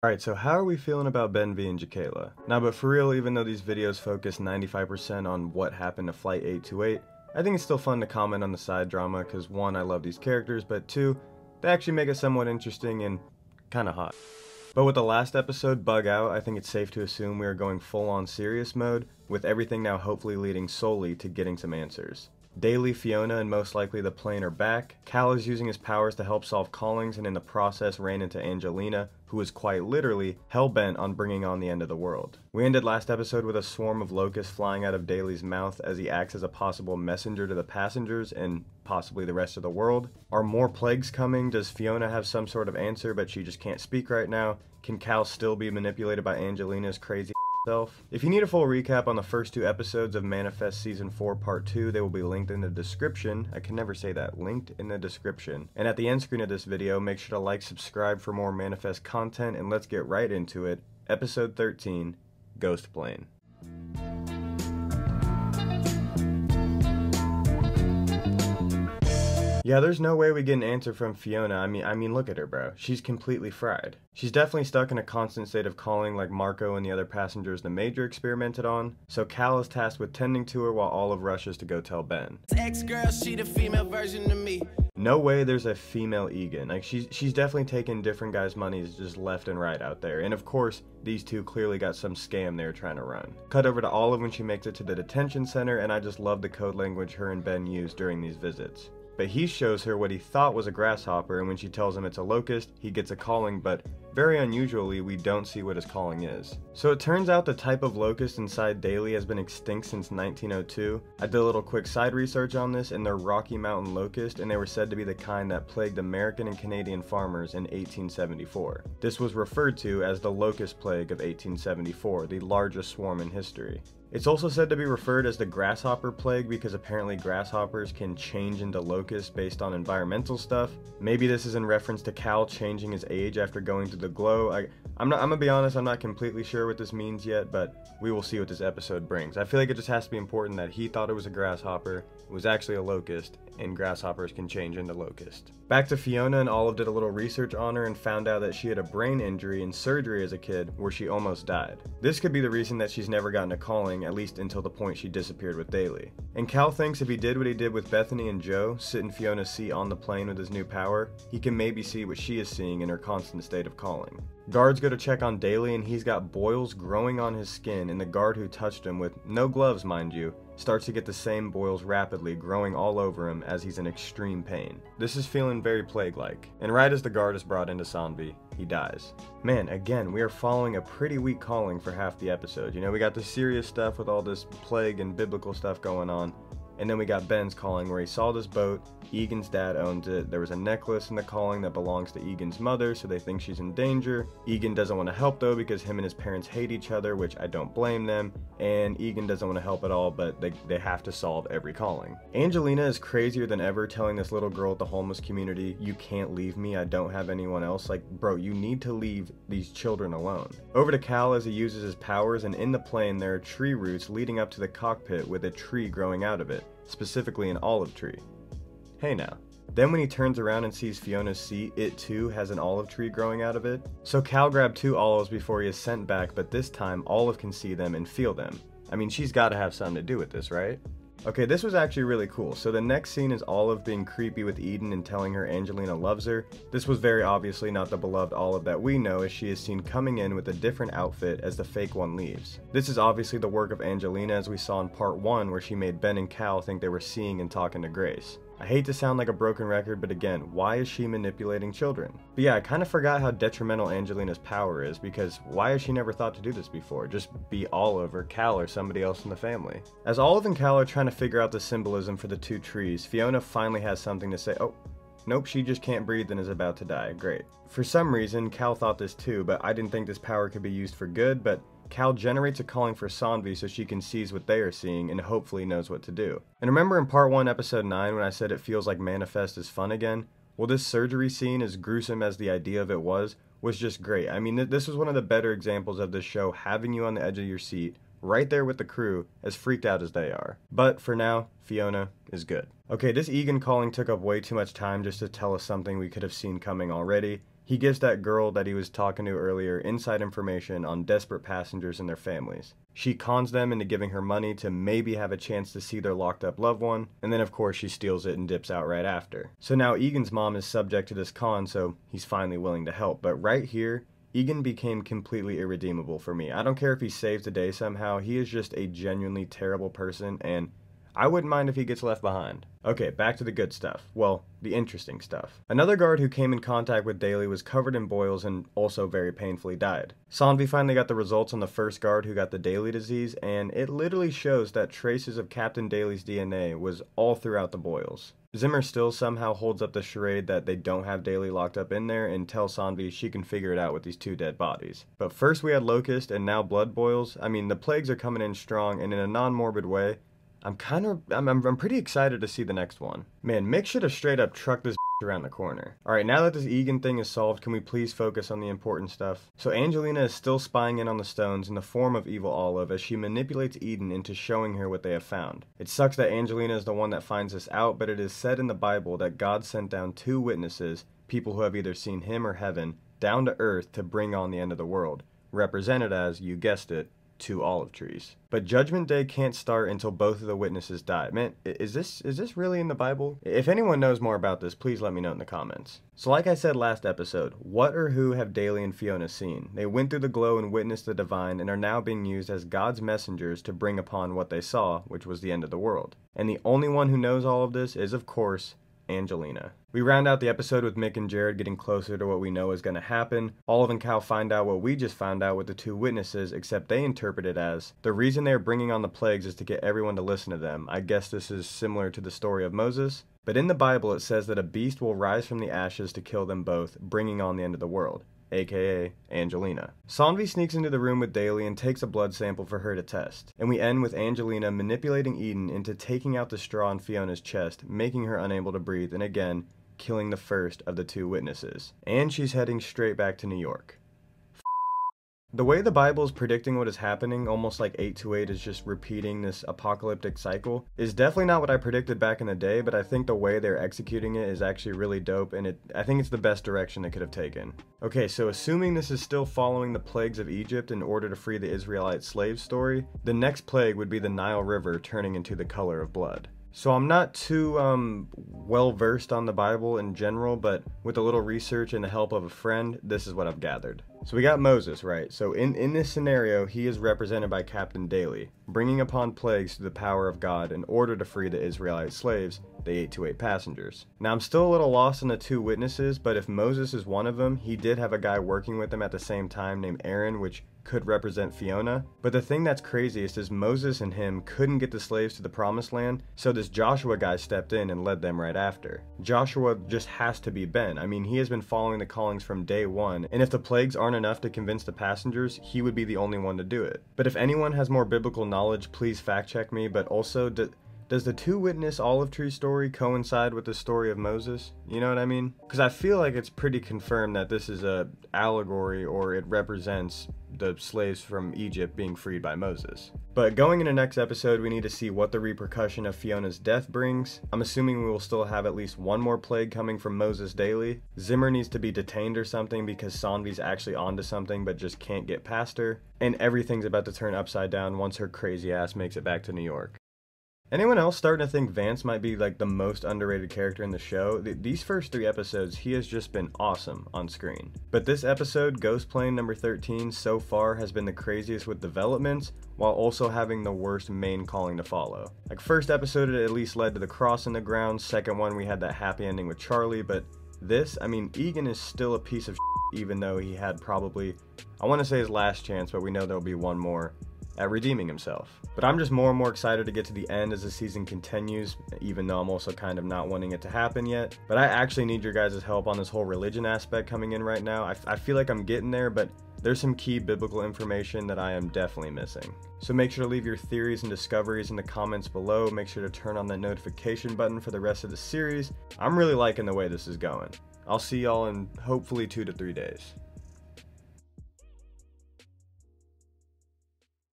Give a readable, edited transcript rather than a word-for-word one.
Alright, so how are we feeling about Ben V and Jakayla? Now, but for real, even though these videos focus 95% on what happened to Flight 828, I think it's still fun to comment on the side drama, because one, I love these characters, but two, they actually make it somewhat interesting and kinda hot. But with the last episode, Bug Out, I think it's safe to assume we are going full on serious mode, with everything now hopefully leading solely to getting some answers. Daily, Fiona, and most likely the plane are back. Cal is using his powers to help solve callings and in the process ran into Angelina, who is quite literally hell-bent on bringing on the end of the world. We ended last episode with a swarm of locusts flying out of Daly's mouth as he acts as a possible messenger to the passengers and possibly the rest of the world. Are more plagues coming? Does Fiona have some sort of answer but she just can't speak right now? Can Cal still be manipulated by Angelina's crazy self? If you need a full recap on the first two episodes of Manifest Season 4 Part 2, they will be linked in the description. I can never say that. Linked in the description. And at the end screen of this video, make sure to like, subscribe for more Manifest content, and let's get right into it. Episode 13, Ghost Plane. Yeah, there's no way we get an answer from Fiona. I mean, look at her, bro. She's completely fried. She's definitely stuck in a constant state of calling like Marco and the other passengers the Major experimented on, so Cal is tasked with tending to her while Olive rushes to go tell Ben. Ex-girl, she the female version of me. No way there's a female Egan. Like, she's definitely taking different guys' monies just left and right out there. And of course, these two clearly got some scam they were trying to run. Cut over to Olive when she makes it to the detention center, and I just love the code language her and Ben use during these visits. But he shows her what he thought was a grasshopper, and when she tells him it's a locust, he gets a calling, but very unusually, we don't see what his calling is. So it turns out the type of locust inside Daily has been extinct since 1902. I did a little quick side research on this, and they're Rocky Mountain locust, and they were said to be the kind that plagued American and Canadian farmers in 1874. This was referred to as the locust plague of 1874, the largest swarm in history. It's also said to be referred as the grasshopper plague because apparently grasshoppers can change into locusts based on environmental stuff. Maybe this is in reference to Cal changing his age after going through the glow. I'm gonna be honest, I'm not completely sure what this means yet, but we will see what this episode brings. I feel like it just has to be important that he thought it was a grasshopper, it was actually a locust, and grasshoppers can change into locust. Back to Fiona, and Olive did a little research on her and found out that she had a brain injury and surgery as a kid where she almost died. This could be the reason that she's never gotten a calling, at least until the point she disappeared with Daily. And Cal thinks if he did what he did with Bethany and Joe, sit in Fiona's seat on the plane with his new power, he can maybe see what she is seeing in her constant state of calling. Guards go to check on Daily and he's got boils growing on his skin, and the guard who touched him, with no gloves mind you, starts to get the same boils rapidly growing all over him as he's in extreme pain. This is feeling very plague-like. And right as the guard is brought into Sanvi, he dies. Man, again, we are following a pretty weak calling for half the episode. You know, we got the serious stuff with all this plague and biblical stuff going on, and then we got Ben's calling where he saw this boat, Egan's dad owns it, there was a necklace in the calling that belongs to Egan's mother, so they think she's in danger. Egan doesn't want to help though because him and his parents hate each other, which I don't blame them, and Egan doesn't want to help at all, but they have to solve every calling. Angelina is crazier than ever, telling this little girl at the homeless community, "You can't leave me, I don't have anyone else." Like, bro, you need to leave these children alone. Over to Cal as he uses his powers, and in the plane there are tree roots leading up to the cockpit with a tree growing out of it, specifically an olive tree. Hey now. Then when he turns around and sees Fiona's seat, it too has an olive tree growing out of it. So Cal grabbed two olives before he is sent back, but this time Olive can see them and feel them. I mean, she's gotta have something to do with this, right? Okay, this was actually really cool. So the next scene is Olive being creepy with Eden and telling her Angelina loves her. This was very obviously not the beloved Olive that we know, as she is seen coming in with a different outfit as the fake one leaves. This is obviously the work of Angelina, as we saw in part 1 where she made Ben and Cal think they were seeing and talking to Grace. I hate to sound like a broken record, but again, why is she manipulating children? But yeah, I kind of forgot how detrimental Angelina's power is, because why has she never thought to do this before? Just be Olive or Cal or somebody else in the family. As Olive and Cal are trying to figure out the symbolism for the two trees, Fiona finally has something to say. Oh, nope, she just can't breathe and is about to die. Great. For some reason, Cal thought this too, but I didn't think this power could be used for good, but Cal generates a calling for Sanvi so she can see what they are seeing and hopefully knows what to do. And remember in part 1 episode 9 when I said it feels like Manifest is fun again? Well, this surgery scene, as gruesome as the idea of it was just great. I mean, this was one of the better examples of this show having you on the edge of your seat, right there with the crew, as freaked out as they are. But for now, Fiona is good. Okay, this Egan calling took up way too much time just to tell us something we could have seen coming already. He gives that girl that he was talking to earlier inside information on desperate passengers and their families. She cons them into giving her money to maybe have a chance to see their locked up loved one, and then of course she steals it and dips out right after. So now Egan's mom is subject to this con, so he's finally willing to help. But right here, Egan became completely irredeemable for me. I don't care if he saves the day somehow, he is just a genuinely terrible person, and I wouldn't mind if he gets left behind. Okay, back to the good stuff. Well, the interesting stuff. Another guard who came in contact with Daly was covered in boils and also very painfully died. Sanvi finally got the results on the first guard who got the Daly disease, and it literally shows that traces of Captain Daly's DNA was all throughout the boils. Zimmer still somehow holds up the charade that they don't have Daly locked up in there and tells Sanvi she can figure it out with these 2 dead bodies. But first we had Locust and now blood boils. I mean, the plagues are coming in strong, and in a non-morbid way, I'm pretty excited to see the next one. Man, Mick should have straight up trucked this around the corner. Alright, now that this Egan thing is solved, can we please focus on the important stuff? So Angelina is still spying in on the Stones in the form of Evil Olive as she manipulates Eden into showing her what they have found. It sucks that Angelina is the one that finds this out, but it is said in the Bible that God sent down 2 witnesses, people who have either seen him or heaven, down to earth to bring on the end of the world, represented as, you guessed it, 2 olive trees. But Judgment Day can't start until both of the witnesses die. Man, is this really in the Bible? If anyone knows more about this, please let me know in the comments. So like I said last episode, what or who have Daly and Fiona seen? They went through the glow and witnessed the divine and are now being used as God's messengers to bring upon what they saw, which was the end of the world. And the only one who knows all of this is, of course, Angelina. We round out the episode with Mick and Jared getting closer to what we know is going to happen. Olive and Cal find out what we just found out with the 2 witnesses, except they interpret it as, the reason they are bringing on the plagues is to get everyone to listen to them. I guess this is similar to the story of Moses. But in the Bible it says that a beast will rise from the ashes to kill them both, bringing on the end of the world, aka Angelina. Sanvi sneaks into the room with Daly and takes a blood sample for her to test. And we end with Angelina manipulating Eden into taking out the straw in Fiona's chest, making her unable to breathe, and again, killing the first of the 2 witnesses. And she's heading straight back to New York. The way the Bible is predicting what is happening, almost like 828 is just repeating this apocalyptic cycle, is definitely not what I predicted back in the day, but I think the way they're executing it is actually really dope, and I think it's the best direction it could have taken. Okay, so assuming this is still following the plagues of Egypt in order to free the Israelite slave story, the next plague would be the Nile River turning into the color of blood. So I'm not too well versed on the Bible in general, but with a little research and the help of a friend, this is what I've gathered. So we got Moses, right? So in this scenario, he is represented by Captain Daly, bringing upon plagues through the power of God in order to free the Israelite slaves, the 828 passengers. Now I'm still a little lost on the 2 witnesses, but if Moses is one of them, he did have a guy working with him at the same time named Aaron, which could represent Fiona. But the thing that's craziest is Moses and him couldn't get the slaves to the promised land, so this Joshua guy stepped in and led them right after. Joshua just has to be Ben. I mean, he has been following the callings from day 1, and if the plagues aren't enough to convince the passengers, he would be the only one to do it. But if anyone has more biblical knowledge, please fact check me, but also, does the 2 witness olive tree story coincide with the story of Moses? You know what I mean? Because I feel like it's pretty confirmed that this is a allegory, or it represents the slaves from Egypt being freed by Moses. But going into next episode, we need to see what the repercussion of Fiona's death brings. I'm assuming we will still have at least one more plague coming from Moses Daly. Zimmer needs to be detained or something because Sanvi's actually onto something but just can't get past her. And everything's about to turn upside down once her crazy ass makes it back to New York. Anyone else starting to think Vance might be like the most underrated character in the show? These first 3 episodes, he has just been awesome on screen. But this episode, Ghost Plane number 13, so far has been the craziest with developments, while also having the worst main calling to follow. Like first episode, it at least led to the cross in the ground. Second one, we had that happy ending with Charlie, but this, I mean, Egan is still a piece of shit, even though he had probably, I want to say his last chance, but we know there'll be one more at redeeming himself. But I'm just more and more excited to get to the end as the season continues, even though I'm also kind of not wanting it to happen yet. But I actually need your guys' help on this whole religion aspect coming in right now. I feel like I'm getting there, but there's some key biblical information that I am definitely missing. So make sure to leave your theories and discoveries in the comments below. Make sure to turn on that notification button for the rest of the series. I'm really liking the way this is going. I'll see y'all in hopefully 2 to 3 days.